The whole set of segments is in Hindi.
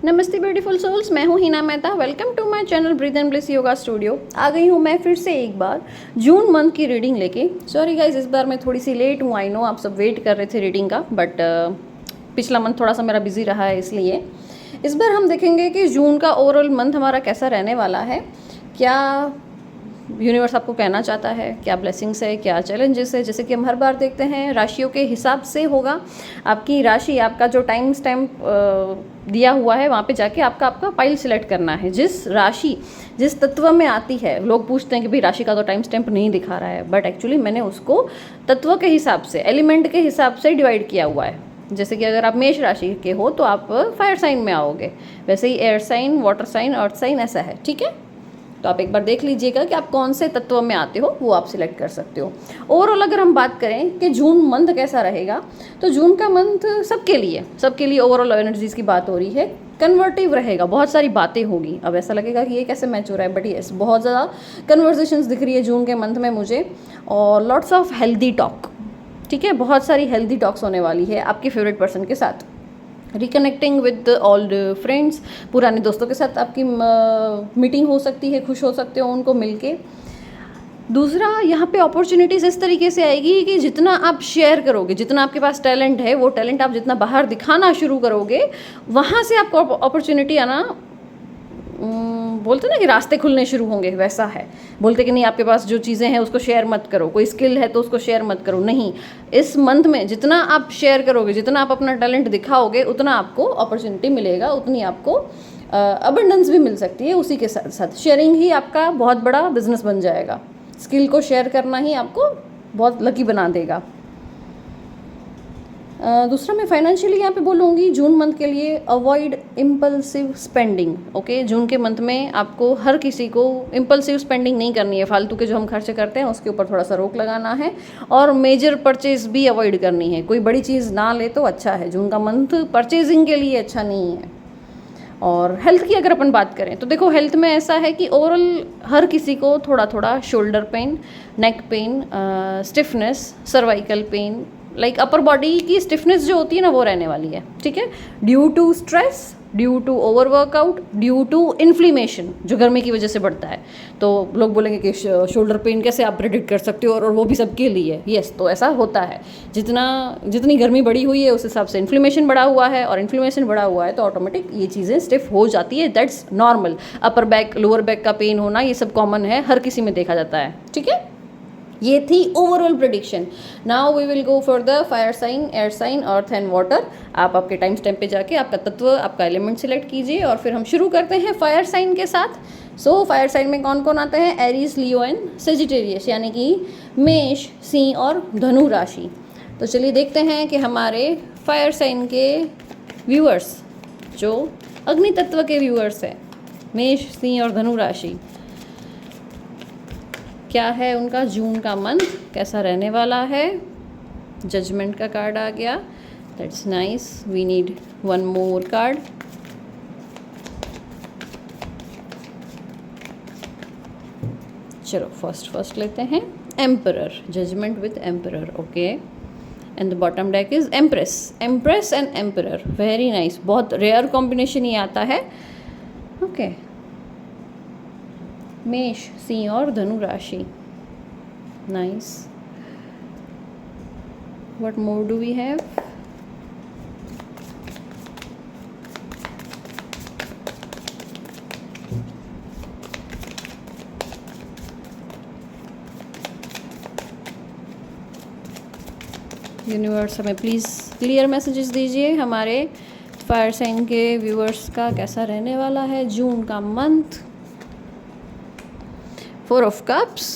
नमस्ते ब्यूटीफुल सोल्स, मैं हूँ Hina Mehta. Welcome to my channel Breath and Bliss yoga studio. आ गई हूँ मैं फिर से एक बार जून मंथ की रीडिंग लेके। सॉरी गाइज, इस बार मैं थोड़ी सी लेट हूँ। आई नो आप सब वेट कर रहे थे रीडिंग का, बट पिछला मंथ थोड़ा सा मेरा बिजी रहा है, इसलिए इस बार हम देखेंगे कि जून का ओवरऑल मंथ हमारा कैसा रहने वाला है, क्या यूनिवर्स आपको कहना चाहता है, क्या ब्लेसिंग्स है, क्या चैलेंजेस है। जैसे कि हम हर बार देखते हैं राशियों के हिसाब से होगा। आपकी राशि, आपका जो टाइम स्टैम्प दिया हुआ है वहाँ पे जाके आपका पाइल सिलेक्ट करना है। जिस राशि जिस तत्व में आती है, लोग पूछते हैं कि भाई राशि का तो टाइम स्टैम्प नहीं दिखा रहा है, बट एक्चुअली मैंने उसको तत्व के हिसाब से, एलिमेंट के हिसाब से डिवाइड किया हुआ है। जैसे कि अगर आप मेष राशि के हो तो आप फायर साइन में आओगे, वैसे ही air sign, water sign, earth sign ऐसा है, ठीक है। तो आप एक बार देख लीजिएगा कि आप कौन से तत्व में आते हो, वो आप सिलेक्ट कर सकते हो। ओवरऑल अगर हम बात करें कि जून मंथ कैसा रहेगा, तो जून का मंथ सबके लिए ओवरऑल एनर्जीज की बात हो रही है, कन्वर्टिव रहेगा। बहुत सारी बातें होगी। अब ऐसा लगेगा कि ये कैसे मैच हो रहा है, बट यस, बहुत ज़्यादा कन्वर्सेशंस दिख रही है जून के मंथ में मुझे, और लॉट्स ऑफ हेल्दी टॉक, ठीक है। बहुत सारी हेल्दी टॉक्स होने वाली है आपके फेवरेट पर्सन के साथ। रिकनेक्टिंग विद ओल्ड फ्रेंड्स, पुराने दोस्तों के साथ आपकी मीटिंग हो सकती है, खुश हो सकते हो उनको मिलके। दूसरा, यहाँ पे अपॉर्चुनिटीज़ इस तरीके से आएगी कि जितना आप शेयर करोगे, जितना आपके पास टैलेंट है, वो टैलेंट आप जितना बाहर दिखाना शुरू करोगे, वहाँ से आपको अपॉर्चुनिटी आना, बोलते ना कि रास्ते खुलने शुरू होंगे, वैसा है। बोलते कि नहीं, आपके पास जो चीज़ें हैं उसको शेयर मत करो, कोई स्किल है तो उसको शेयर मत करो, नहीं। इस मंथ में जितना आप शेयर करोगे, जितना आप अपना टैलेंट दिखाओगे, उतना आपको अपॉर्चुनिटी मिलेगा, उतनी आपको अबंडेंस भी मिल सकती है। उसी के साथ साथ शेयरिंग ही आपका बहुत बड़ा बिजनेस बन जाएगा। स्किल को शेयर करना ही आपको बहुत लकी बना देगा। दूसरा, मैं फाइनेंशियली यहाँ पे बोलूँगी जून मंथ के लिए, avoid impulsive spending. Okay, June के मंथ में आपको हर किसी को इम्पल्सिव स्पेंडिंग नहीं करनी है। फालतू के जो हम खर्चे करते हैं उसके ऊपर थोड़ा सा रोक लगाना है, और मेजर परचेज भी अवॉइड करनी है। कोई बड़ी चीज़ ना ले तो अच्छा है। जून का मंथ परचेजिंग के लिए अच्छा नहीं है। और हेल्थ की अगर अपन बात करें तो देखो, हेल्थ में ऐसा है कि ओवरऑल हर किसी को थोड़ा थोड़ा shoulder pain, neck pain, stiffness, cervical pain, like upper body की स्टिफनेस जो होती है ना, वो रहने वाली है, ठीक है। Due to stress, due to over workout, due to inflammation, जो गर्मी की वजह से बढ़ता है। तो लोग बोलेंगे कि शोल्डर पेन कैसे आप प्रेडिक्ट कर सकते हो, और वो भी सबके लिए। यस, तो ऐसा होता है। जितनी गर्मी बढ़ी हुई है उस हिसाब से इन्फ्लेमेशन बढ़ा हुआ है, और इन्फ्लेमेशन बढ़ा हुआ है तो ऑटोमेटिक ये चीज़ें स्टिफ हो जाती है। That's normal. Upper back, lower back का पेन होना, ये सब कॉमन है, हर किसी में देखा जाता है, ठीक है। ये थी overall prediction. Now we will go for the fire sign, air sign, earth and water. आप आपके टाइम स्टैम्प पे जाके आपका तत्व, आपका एलिमेंट सिलेक्ट कीजिए, और फिर हम शुरू करते हैं फायर साइन के साथ। सो फायर साइन में कौन कौन आते हैं? एरीज, लियो एंड सेजिटेरियस, यानी कि मेष, सिंह और धनु राशि। तो चलिए देखते हैं कि हमारे फायर साइन के व्यूअर्स, जो अग्नि तत्व के व्यूअर्स हैं, मेष, सिंह और धनु राशि, क्या है उनका जून का मंथ कैसा रहने वाला है। जजमेंट का कार्ड आ गया, that's nice. We need one more card. चलो फर्स्ट लेते हैं emperor, judgement with emperor, okay. And the bottom deck is empress, empress and emperor, very nice. बहुत रेयर कॉम्बिनेशन ही आता है, ओके। मेष, सिंह और धनु राशि, nice. What more do we have? Universe हमें प्लीज़ क्लियर मैसेजेस दीजिए, हमारे फायर साइन के व्यूअर्स का कैसा रहने वाला है जून का मंथ। 4 ऑफ कप्स,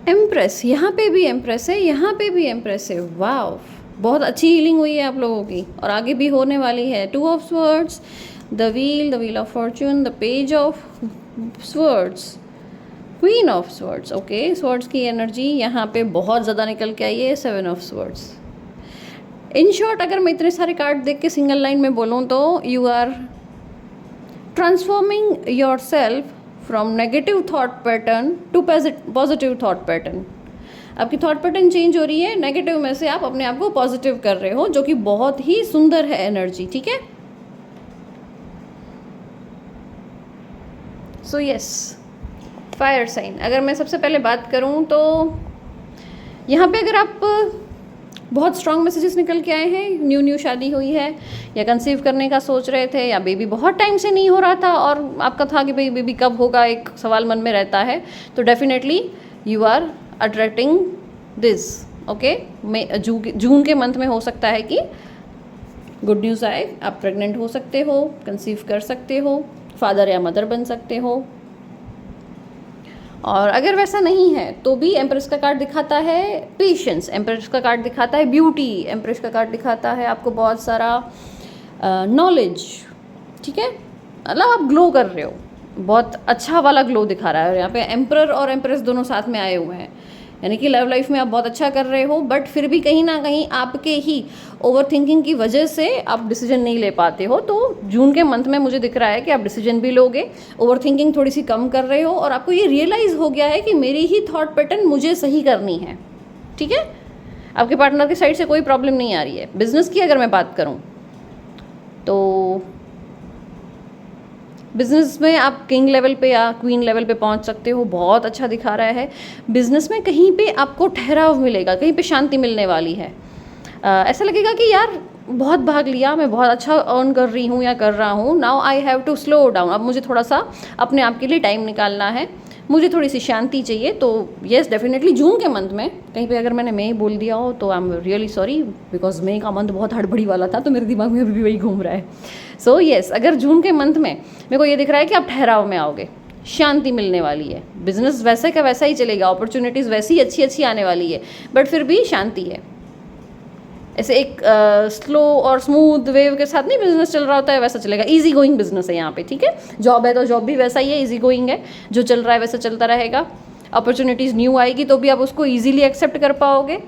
एम्प्रेस, यहाँ पे भी एम्प्रेस है, यहाँ पे भी एम्प्रेस है। वाव, बहुत अच्छी हीलिंग हुई है आप लोगों की, और आगे भी होने वाली है। 2 of swords, the wheel of Fortune, the page of swords, queen of swords, okay. Swords की एनर्जी यहाँ पे बहुत ज़्यादा निकल के आई है। 7 ऑफ स्वर्ड्स। इन शॉर्ट, अगर मैं इतने सारे कार्ड देख के सिंगल लाइन में बोलूँ तो you are transforming yourself from negative thought pattern to positive thought pattern. आपकी थॉट पैटर्न चेंज हो रही है, नेगेटिव में से आप अपने आप को पॉजिटिव कर रहे हो, जो कि बहुत ही सुंदर है एनर्जी, ठीक है। So yes, fire sign. अगर मैं सबसे पहले बात करूँ तो यहाँ पे अगर आप बहुत स्ट्रॉन्ग मैसेजेस निकल के आए हैं, न्यू शादी हुई है या कंसीव करने का सोच रहे थे या बेबी बहुत टाइम से नहीं हो रहा था और आपका था कि भाई बेबी कब होगा, एक सवाल मन में रहता है, तो definitely you are attracting this. Okay, June के मंथ में हो सकता है कि गुड न्यूज़ आए, आप प्रेग्नेंट हो सकते हो, कंसीव कर सकते हो, फादर या मदर बन सकते हो। और अगर वैसा नहीं है तो भी एम्प्रेस का कार्ड दिखाता है पेशेंस, एम्प्रेस का कार्ड दिखाता है ब्यूटी, एम्प्रेस का कार्ड दिखाता है आपको बहुत सारा नॉलेज। ठीक है, मतलब आप ग्लो कर रहे हो, बहुत अच्छा वाला ग्लो दिखा रहा है। और यहाँ पे एम्परर और एम्प्रेस दोनों साथ में आए हुए हैं, यानी कि लव लाइफ में आप बहुत अच्छा कर रहे हो, बट फिर भी कहीं ना कहीं आपके ही ओवर थिंकिंग की वजह से आप डिसीजन नहीं ले पाते हो। तो जून के मंथ में मुझे दिख रहा है कि आप डिसीजन भी लोगे, ओवर थिंकिंग थोड़ी सी कम कर रहे हो और आपको ये रियलाइज़ हो गया है कि मेरी ही थॉट पैटर्न मुझे सही करनी है। ठीक है, आपके पार्टनर की साइड से कोई प्रॉब्लम नहीं आ रही है। बिजनेस की अगर मैं बात करूँ तो बिज़नेस में आप किंग लेवल पे या क्वीन लेवल पे पहुंच सकते हो, बहुत अच्छा दिखा रहा है। बिज़नेस में कहीं पे आपको ठहराव मिलेगा, कहीं पे शांति मिलने वाली है। ऐसा लगेगा कि यार बहुत भाग लिया, मैं बहुत अच्छा अर्न कर रही हूँ या कर रहा हूँ, now I have to slow down, अब मुझे थोड़ा सा अपने आप के लिए टाइम निकालना है, मुझे थोड़ी सी शांति चाहिए। तो येस, डेफिनेटली जून के मंथ में, कहीं पे अगर मैंने मई बोल दिया हो तो I am really sorry, because May का मंथ बहुत हड़बड़ी वाला था तो मेरे दिमाग में अभी भी वही घूम रहा है। सो येस, अगर जून के मंथ में मेरे को ये दिख रहा है कि आप ठहराव में आओगे, शांति मिलने वाली है, बिजनेस वैसे का वैसा ही चलेगा, अपॉर्चुनिटीज़ वैसी अच्छी अच्छी आने वाली है, बट फिर भी शांति है। ऐसे एक स्लो और स्मूथ वेव के साथ नहीं बिजनेस चल रहा होता है, वैसा चलेगा। इजी गोइंग बिजनेस है यहाँ पे। ठीक है, जॉब है तो जॉब भी वैसा ही है, इजी गोइंग है, जो चल रहा है वैसा चलता रहेगा। अपॉर्चुनिटीज़ न्यू आएगी तो भी आप उसको इजीली एक्सेप्ट कर पाओगे।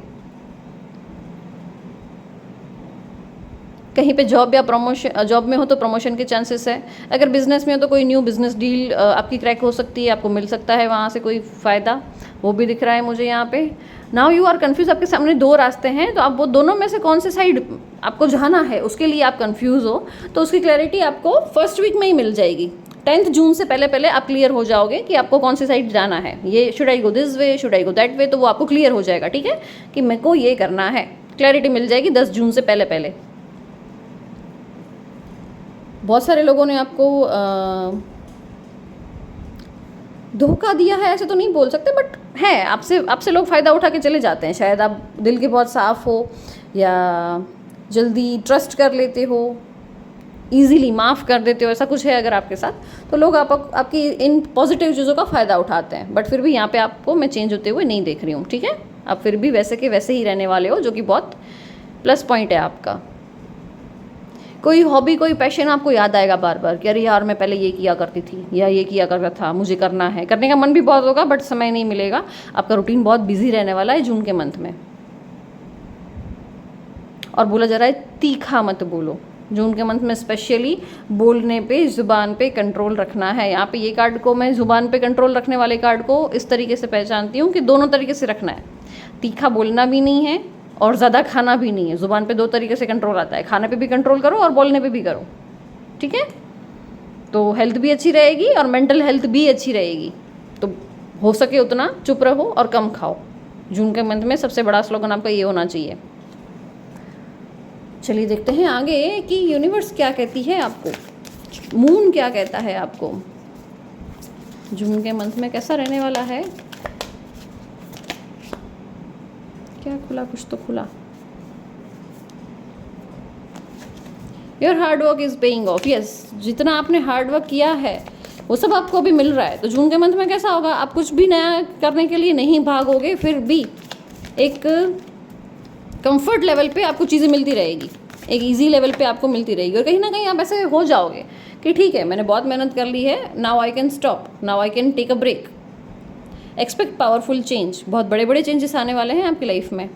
कहीं पे जॉब या प्रमोशन, जॉब में हो तो प्रमोशन के चांसेस है, अगर बिजनेस में हो तो कोई न्यू बिजनेस डील आपकी क्रैक हो सकती है, आपको मिल सकता है वहाँ से कोई फ़ायदा, वो भी दिख रहा है मुझे यहाँ पे। नाउ यू आर कन्फ्यूज, आपके सामने दो रास्ते हैं, तो आप वो दोनों में से कौन से साइड आपको जाना है उसके लिए आप कन्फ्यूज़ हो, तो उसकी क्लैरिटी आपको फर्स्ट वीक में ही मिल जाएगी। 10 जून से पहले पहले आप क्लियर हो जाओगे कि आपको कौन सी साइड जाना है, ये should I go this way, should I go that way, तो वो आपको क्लियर हो जाएगा। ठीक है, कि मेरे को ये करना है, क्लैरिटी मिल जाएगी 10 जून से पहले पहले। बहुत सारे लोगों ने आपको धोखा दिया है, ऐसे तो नहीं बोल सकते, बट है, आपसे लोग फ़ायदा उठा के चले जाते हैं। शायद आप दिल के बहुत साफ़ हो या जल्दी ट्रस्ट कर लेते हो, इजीली माफ़ कर देते हो, ऐसा कुछ है अगर आपके साथ, तो लोग आपकी इन पॉजिटिव चीज़ों का फ़ायदा उठाते हैं। बट फिर भी यहाँ पे आपको मैं चेंज होते हुए नहीं देख रही हूँ। ठीक है, आप फिर भी वैसे के वैसे ही रहने वाले हो, जो कि बहुत प्लस पॉइंट है आपका। कोई हॉबी, कोई पैशन आपको याद आएगा बार बार कि अरे यार मैं पहले ये किया करती थी या ये किया करता था, मुझे करना है, करने का मन भी बहुत होगा बट समय नहीं मिलेगा। आपका रूटीन बहुत बिजी रहने वाला है जून के मंथ में। और बोला जा रहा है तीखा मत बोलो, जून के मंथ में स्पेशली बोलने पे, ज़ुबान पे कंट्रोल रखना है। यहाँ पे ये कार्ड को मैं ज़ुबान पे कंट्रोल रखने वाले कार्ड को इस तरीके से पहचानती हूँ कि दोनों तरीके से रखना है, तीखा बोलना भी नहीं है और ज़्यादा खाना भी नहीं है। ज़ुबान पे दो तरीके से कंट्रोल आता है, खाने पे भी कंट्रोल करो और बोलने पे भी करो। ठीक है, तो हेल्थ भी अच्छी रहेगी और मेंटल हेल्थ भी अच्छी रहेगी। तो हो सके उतना चुप रहो और कम खाओ। जून के मंथ में सबसे बड़ा स्लोगन आपका ये होना चाहिए। चलिए देखते हैं आगे कि यूनिवर्स क्या कहती है आपको, मून क्या कहता है आपको, जून के मंथ में कैसा रहने वाला है। क्या खुला, कुछ तो खुला। Your hard work is paying off. Yes, जितना आपने हार्ड वर्क किया है वो सब आपको अभी मिल रहा है। तो जून के मंथ में कैसा होगा, आप कुछ भी नया करने के लिए नहीं भागोगे, फिर भी एक कंफर्ट लेवल पे आपको चीज़ें मिलती रहेगी, एक इजी लेवल पे आपको मिलती रहेगी। और कहीं ना कहीं आप ऐसे हो जाओगे कि ठीक है, मैंने बहुत मेहनत कर ली है, now I can stop, now I can take a break. Expect powerful change, बहुत बड़े बड़े चेंजेस आने वाले हैं आपकी लाइफ में।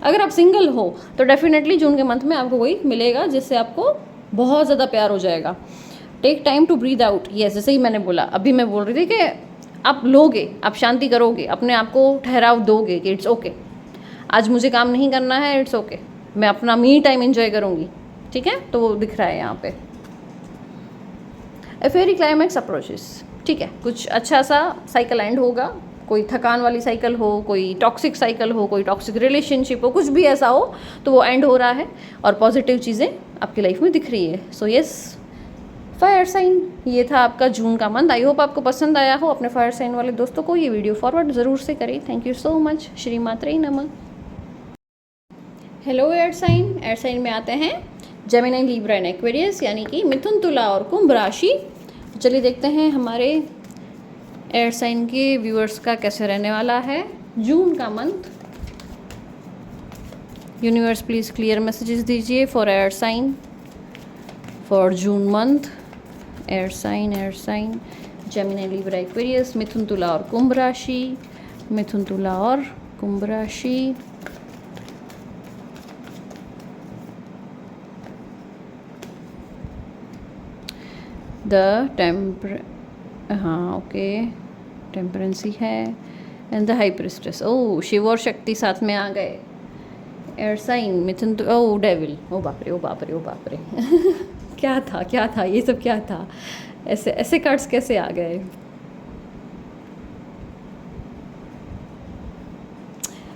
अगर आप सिंगल हो तो डेफिनेटली जून के मंथ में आपको वही मिलेगा जिससे आपको बहुत ज़्यादा प्यार हो जाएगा। Take time to breathe out. Yes, जैसे ही मैंने बोला, अभी मैं बोल रही थी कि आप लोगे, आप शांति करोगे, अपने आप को ठहराव दोगे कि इट्स ओके, आज मुझे काम नहीं करना है, इट्स ओके, मैं अपना मी टाइम एंजॉय करूँगी। ठीक है, तो वो दिख रहा है यहाँ पे। ए फेरी क्लाइमैक्स अप्रोचेस, ठीक है, कुछ अच्छा सा साइकिल एंड होगा, कोई थकान वाली साइकिल हो, कोई टॉक्सिक साइकिल हो, कोई टॉक्सिक रिलेशनशिप हो, कुछ भी ऐसा हो तो वो एंड हो रहा है और पॉजिटिव चीज़ें आपकी लाइफ में दिख रही है। सो यस, फायर साइन, ये था आपका जून का मंथ। आई होप आपको पसंद आया हो। अपने फायर साइन वाले दोस्तों को ये वीडियो फॉरवर्ड ज़रूर से करें। Thank you so much. Shri मात्रे नमः। Hello air sign. Air sign में आते हैं जेमिनी, लिब्रा एंड एक्वेरियस, यानी कि मिथुन, तुला और कुंभ राशि। चलिए देखते हैं हमारे एयर साइन के व्यूअर्स का कैसे रहने वाला है जून का month. Universe please clear messages दीजिए for air sign for June month. Air sign Gemini, Libra, Aquarius, मिथुन, तुला और कुंभ राशि। मिथुन, तुला और कुंभ राशि। द हाँ ओके, टेम्परेंसी है एंड द हाई प्रिस्टेस। ओह, शिव और शक्ति साथ में आ गए। एयर साइन, मिथुन, ओह डेविल, ओ बाप रे, ओ बाप रे, ओ बाप रे क्या था ये सब, क्या था? ऐसे ऐसे कार्ड्स कैसे आ गए?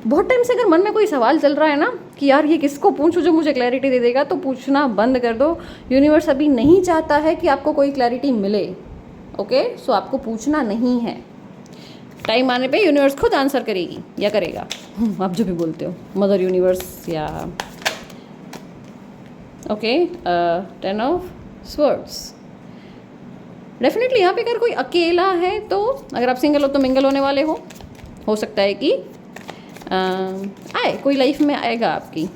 बहुत टाइम से अगर मन में कोई सवाल चल रहा है ना कि यार ये किसको पूछूं जो मुझे क्लैरिटी दे देगा, तो पूछना बंद कर दो। यूनिवर्स अभी नहीं चाहता है कि आपको कोई क्लैरिटी मिले। ओके, सो आपको पूछना नहीं है। टाइम आने पे यूनिवर्स खुद आंसर करेगी या करेगा, आप जो भी बोलते हो, मदर यूनिवर्स या ओके। 10 of swords. डेफिनेटली यहाँ पे अगर कोई अकेला है तो, अगर आप सिंगल हो तो मिंगल होने वाले हो सकता है कि आए कोई लाइफ में आएगा आपकी।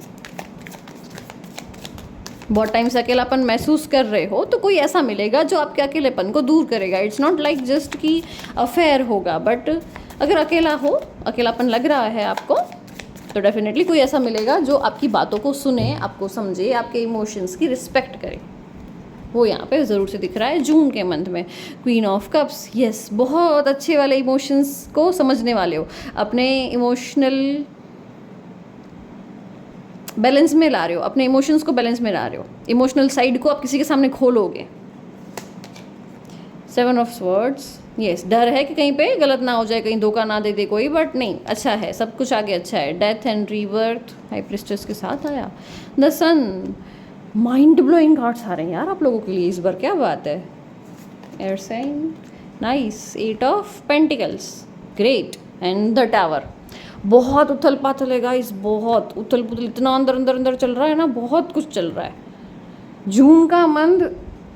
बहुत टाइम से अकेलापन महसूस कर रहे हो तो कोई ऐसा मिलेगा जो आपके अकेलेपन को दूर करेगा। इट्स नॉट लाइक जस्ट कि अफेयर होगा, बट अगर अकेला हो, अकेलापन लग रहा है आपको, तो डेफिनेटली कोई ऐसा मिलेगा जो आपकी बातों को सुने, आपको समझे, आपके इमोशंस की रिस्पेक्ट करे। वो यहाँ पे ज़रूर से दिख रहा है जून के मंथ में। क्वीन ऑफ कप्स, यस, बहुत अच्छे वाले इमोशंस को समझने वाले हो, अपने इमोशनल बैलेंस में ला रहे हो, अपने इमोशंस को बैलेंस में ला रहे हो, इमोशनल साइड को आप किसी के सामने खोलोगे। 7 ऑफ स्वर्ड्स, यस, डर है कि कहीं पे गलत ना हो जाए, कहीं धोखा ना दे दे कोई, बट नहीं, अच्छा है, सब कुछ आगे अच्छा है। Death and rebirth, high priestess के साथ आया। The sun, mind blowing cards आ रहे हैं यार आप लोगों के लिए इस बार, क्या बात है। Air sign, nice. 8 of pentacles, great. And the tower, बहुत उथल पाथल है गाइस, बहुत उथल पुथल, इतना अंदर अंदर अंदर चल रहा है ना, बहुत कुछ चल रहा है। जून का मंथ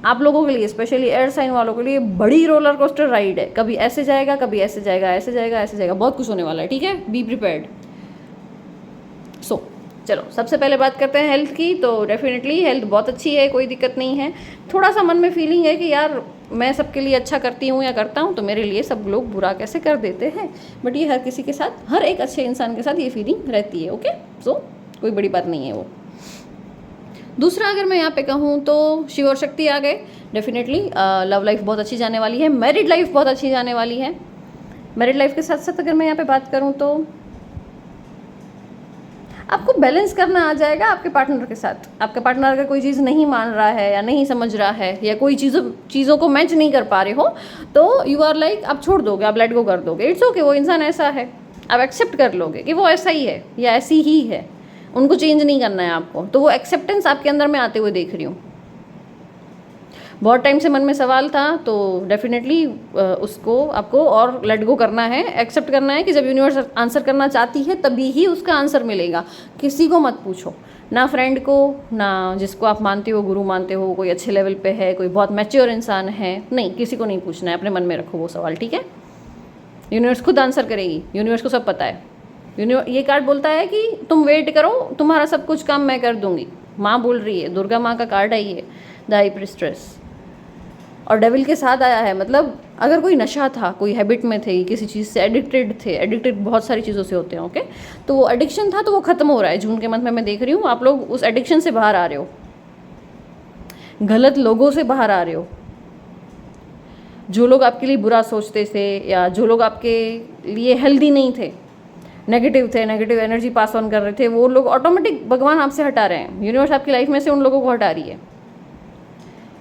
आप लोगों के लिए, स्पेशली एयर साइन वालों के लिए, बड़ी रोलर कोस्टर राइड है। कभी ऐसे जाएगा, कभी ऐसे जाएगा, ऐसे जाएगा, ऐसे जाएगा, बहुत कुछ होने वाला है, ठीक है, बी प्रिपेयर्ड। सो चलो सबसे पहले बात करते हैं हेल्थ की। तो डेफिनेटली हेल्थ बहुत अच्छी है, कोई दिक्कत नहीं है। थोड़ा सा मन में फीलिंग है कि यार मैं सबके लिए अच्छा करती हूँ या करता हूँ तो मेरे लिए सब लोग बुरा कैसे कर देते हैं, बट ये हर किसी के साथ, हर एक अच्छे इंसान के साथ ये फीलिंग रहती है। ओके, सो कोई बड़ी बात नहीं है वो। दूसरा अगर मैं यहाँ पे कहूँ तो शिव और शक्ति आ गए। डेफिनेटली लव लाइफ बहुत अच्छी जाने वाली है, मैरिड लाइफ बहुत अच्छी जाने वाली है। मैरिड लाइफ के साथ साथ अगर मैं यहाँ पे बात करूँ तो आपको बैलेंस करना आ जाएगा आपके पार्टनर के साथ। आपका पार्टनर अगर कोई चीज़ नहीं मान रहा है या नहीं समझ रहा है या कोई चीज़ों को मैच नहीं कर पा रहे हो तो यू आर लाइक, आप छोड़ दोगे, आप लेट गो कर दोगे। इट्स ओके, वो इंसान ऐसा है, आप एक्सेप्ट कर लोगे कि वो ऐसा ही है या ऐसी ही है, उनको चेंज नहीं करना है आपको। तो वो एक्सेप्टेंस आपके अंदर में आते हुए देख रही हूँ। बहुत टाइम से मन में सवाल था तो डेफिनेटली उसको आपको और लेट गो करना है, एक्सेप्ट करना है कि जब यूनिवर्स आंसर करना चाहती है तभी ही उसका आंसर मिलेगा। किसी को मत पूछो, ना फ्रेंड को, ना जिसको आप मानते हो, गुरु मानते हो, कोई अच्छे लेवल पे है, कोई बहुत मैच्योर इंसान है, नहीं, किसी को नहीं पूछना है, अपने मन में रखो वो सवाल, ठीक है। यूनिवर्स खुद आंसर करेगी, यूनिवर्स को सब पता है। ये कार्ड बोलता है कि तुम वेट करो, तुम्हारा सब कुछ काम मैं कर दूंगी। माँ बोल रही है, दुर्गा माँ का कार्ड है ये, द हाई प्रिस्ट्रेस, और डेविल के साथ आया है। मतलब अगर कोई नशा था, कोई हैबिट में थे, किसी चीज़ से एडिक्टेड थे, एडिक्टेड बहुत सारी चीज़ों से होते हैं, ओके, तो वो एडिक्शन था तो वो खत्म हो रहा है जून के मंथ में। मैं देख रही हूँ आप लोग उस एडिक्शन से बाहर आ रहे हो, गलत लोगों से बाहर आ रहे हो। जो लोग आपके लिए बुरा सोचते थे या जो लोग आपके लिए हेल्दी नहीं थे, नेगेटिव थे, नेगेटिव एनर्जी पास ऑन कर रहे थे, वो लोग ऑटोमेटिक भगवान आपसे हटा रहे हैं। यूनिवर्स आपकी लाइफ में से उन लोगों को हटा रही है।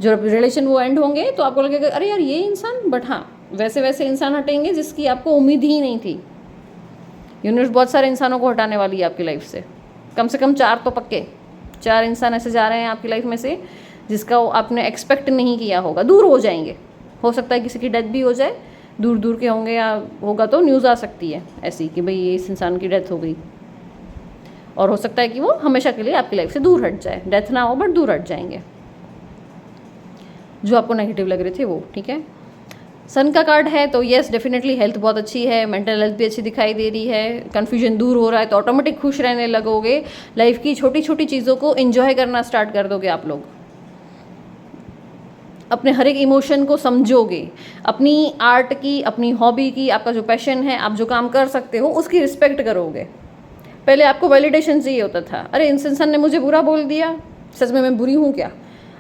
जो रिलेशन वो एंड होंगे तो आपको लगेगा अरे यार ये इंसान, बट हाँ वैसे वैसे इंसान हटेंगे जिसकी आपको उम्मीद ही नहीं थी। यूनिवर्स बहुत सारे इंसानों को हटाने वाली है आपकी लाइफ से कम 4 तो पक्के, 4 इंसान ऐसे जा रहे हैं आपकी लाइफ में से जिसका आपने एक्सपेक्ट नहीं किया होगा। दूर हो जाएंगे, हो सकता है किसी की डेथ भी हो जाए, दूर दूर के होंगे, या होगा तो न्यूज़ आ सकती है ऐसी कि भाई ये इस इंसान की डेथ हो गई, और हो सकता है कि वो हमेशा के लिए आपकी लाइफ से दूर हट जाए। डेथ ना हो बट दूर हट जाएंगे जो आपको नेगेटिव लग रहे थे वो, ठीक है। सन का कार्ड है तो येस डेफिनेटली हेल्थ बहुत अच्छी है, मेंटल हेल्थ भी अच्छी दिखाई दे रही है, कन्फ्यूजन दूर हो रहा है तो ऑटोमेटिक खुश रहने लगोगे, लाइफ की छोटी छोटी चीज़ों को एंजॉय करना स्टार्ट कर दोगे आप लोग, अपने हर एक इमोशन को समझोगे, अपनी आर्ट की, अपनी हॉबी की, आपका जो पैशन है, आप जो काम कर सकते हो उसकी रिस्पेक्ट करोगे। पहले आपको वैलिडेशन चाहिए होता था, अरे इस इंसान ने मुझे बुरा बोल दिया, सच में मैं बुरी हूँ क्या,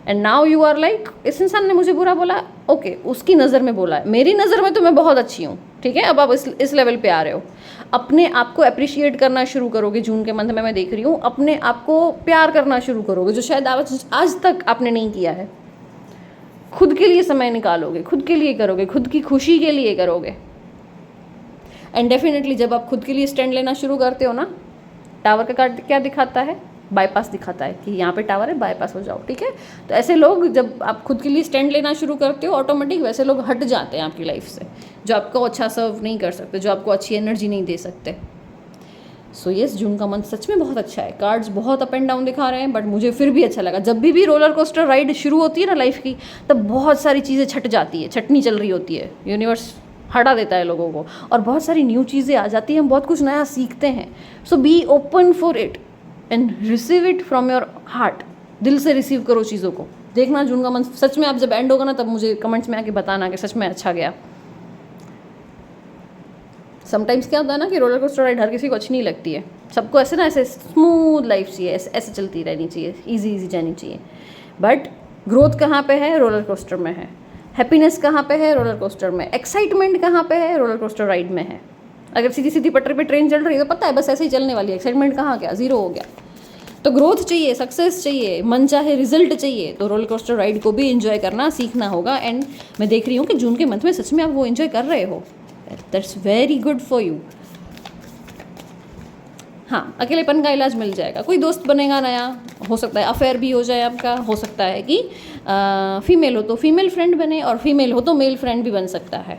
and now you are like इस इंसान ने मुझे बुरा बोला, ओके उसकी नज़र में बोला है, मेरी नज़र में तो मैं बहुत अच्छी हूँ, ठीक है। अब आप इस लेवल पे आ रहे हो, अपने आप को अप्रिशिएट करना शुरू करोगे। जून के मंथ में मैं देख रही हूँ अपने आप को प्यार करना शुरू करोगे, जो शायद आज तक आपने नहीं किया है। खुद के लिए समय निकालोगे, खुद के लिए करोगे, खुद की खुशी के लिए करोगे। एंड डेफिनेटली जब आप खुद के लिए स्टैंड लेना शुरू करते हो ना, टावर का कार्ड क्या दिखाता है, बाईपास दिखाता है कि यहाँ पे टावर है, बाईपास हो जाओ, ठीक है। तो ऐसे लोग जब आप खुद के लिए स्टैंड लेना शुरू करते हो, ऑटोमेटिक वैसे लोग हट जाते हैं आपकी लाइफ से जो आपको अच्छा सर्व नहीं कर सकते, जो आपको अच्छी एनर्जी नहीं दे सकते। सो येस, जून का मंथ सच में बहुत अच्छा है। कार्ड्स बहुत अप एंड डाउन दिखा रहे हैं बट मुझे फिर भी अच्छा लगा। जब भी रोलर कोस्टर राइड शुरू होती है ना लाइफ की, तब बहुत सारी चीज़ें छट जाती है, छटनी चल रही होती है, यूनिवर्स हटा देता है लोगों को और बहुत सारी न्यू चीज़ें आ जाती हैं, हम बहुत कुछ नया सीखते हैं। So be open for it and receive it from your heart. दिल से रिसीव करो चीज़ों को। देखना जून का मंथ सच में आप जब एंड होगा ना, तब मुझे कमेंट्स में आके बताना कि सच में अच्छा गया। समटाइम्स क्या होता है ना कि रोलर कोस्टर राइड हर किसी को अच्छी नहीं लगती है, सबको ऐसे ना ऐसे स्मूथ लाइफ चाहिए, ऐसे चलती रहनी चाहिए, इजी जानी चाहिए। बट ग्रोथ कहाँ पे है, रोलर कोस्टर में है। हैप्पीनेस कहाँ पे है, रोलर कोस्टर में। एक्साइटमेंट कहाँ पे है, रोलर कोस्टर राइड में है। अगर सीधी सीधी पटरी पे ट्रेन चल रही है तो पता है बस ऐसे ही चलने वाली है, एक्साइटमेंट कहाँ गया, जीरो हो गया। तो ग्रोथ चाहिए, सक्सेस चाहिए, मन चाहे रिजल्ट चाहिए, तो रोलर कोस्टर राइड को भी एंजॉय करना सीखना होगा। एंड मैं देख रही हूँ कि जून के मंथ में सच में आप वो एंजॉय कर रहे हो, that's very good for you. हाँ, अकेलेपन का इलाज मिल जाएगा, कोई दोस्त बनेगा नया, हो सकता है अफेयर भी हो जाए आपका, हो सकता है कि फीमेल हो तो फीमेल फ्रेंड बने और फीमेल हो तो मेल फ्रेंड भी बन सकता है।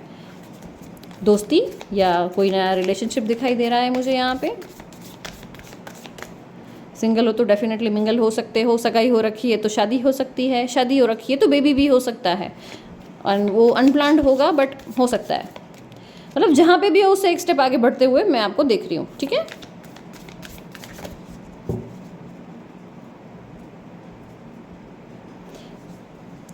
दोस्ती या कोई नया रिलेशनशिप दिखाई दे रहा है मुझे यहाँ पे। सिंगल हो तो डेफिनेटली मिंगल हो सकते हो, सगाई हो रखी है तो शादी हो सकती है, शादी हो रखी है तो बेबी भी हो सकता है, और वो अनप्लान्ड होगा बट हो सकता है। मतलब जहाँ पे भी हो उससे एक स्टेप आगे बढ़ते हुए मैं आपको देख रही हूँ, ठीक है।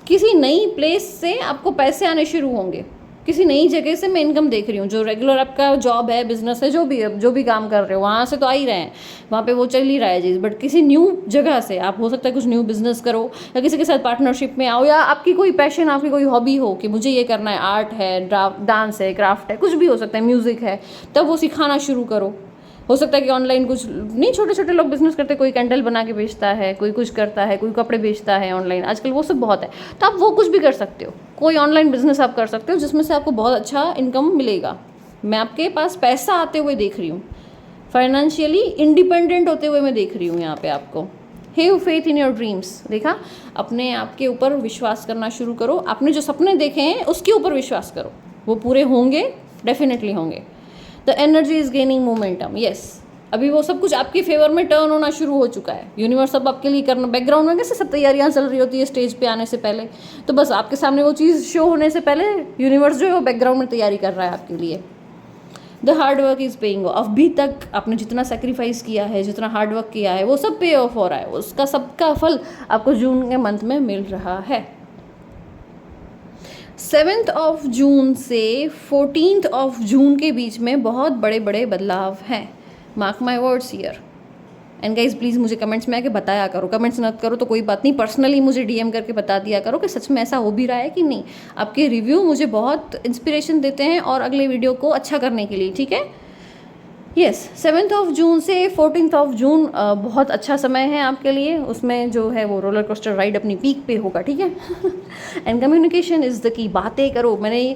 किसी नई प्लेस से आपको पैसे आने शुरू होंगे, किसी नई जगह से मैं इनकम देख रही हूँ। जो रेगुलर आपका जॉब है, बिजनेस है, जो भी काम कर रहे हो वहाँ से तो आ ही रहे हैं, वहाँ पे वो चल ही रहा है चीज़। बट किसी न्यू जगह से आप, हो सकता है कुछ न्यू बिजनेस करो या किसी के साथ पार्टनरशिप में आओ, या आपकी कोई पैशन, आपकी कोई हॉबी हो कि मुझे ये करना है, आर्ट है, डांस है, क्राफ्ट है, कुछ भी हो सकता है, म्यूज़िक है, तब वो सिखाना शुरू करो। हो सकता है कि ऑनलाइन कुछ नहीं, छोटे छोटे लोग बिजनेस करते हैं, कोई कैंडल बना के बेचता है, कोई कुछ करता है, कोई कपड़े बेचता है ऑनलाइन, आजकल वो सब बहुत है। तो आप वो कुछ भी कर सकते हो, कोई ऑनलाइन बिजनेस आप कर सकते हो जिसमें से आपको बहुत अच्छा इनकम मिलेगा। मैं आपके पास पैसा आते हुए देख रही हूँ, फाइनेंशियली इंडिपेंडेंट होते हुए मैं देख रही हूँ यहाँ पे आपको। Have faith in your dreams. देखा, अपने आप के ऊपर विश्वास करना शुरू करो, आपने जो सपने देखे हैं उसके ऊपर विश्वास करो, वो पूरे होंगे, डेफिनेटली होंगे। The energy is gaining momentum. Yes, अभी वो सब कुछ आपके फेवर में टर्न होना शुरू हो चुका है। यूनिवर्स सब आपके लिए करना, बैकग्राउंड में कैसे सब तैयारियां चल रही होती है स्टेज पे आने से पहले, तो बस आपके सामने वो चीज़ शो होने से पहले यूनिवर्स जो है वो बैकग्राउंड में तैयारी कर रहा है आपके लिए। The hard work is paying off. अभी तक आपने जितना सेक्रीफाइस किया है, जितना हार्ड वर्क किया है, वो सब पे ऑफ हो रहा है, उसका सबका फल आपको जून के मंथ में मिल रहा है। 7 जून से 14 जून के बीच में बहुत बड़े बड़े बदलाव हैं। Mark my words here. And guys please मुझे कमेंट्स में आके बताया करो, कमेंट्स मत करो तो कोई बात नहीं, पर्सनली मुझे डीएम करके बता दिया करो कि सच में ऐसा हो भी रहा है कि नहीं। आपके रिव्यू मुझे बहुत इंस्पिरेशन देते हैं और अगले वीडियो को अच्छा करने के लिए, ठीक है। यस 7th ऑफ जून से 14th ऑफ जून बहुत अच्छा समय है आपके लिए। उसमें जो है वो रोलर कोस्टर राइड अपनी पीक पे होगा, ठीक है। And communication is the key. बातें करो। मैंने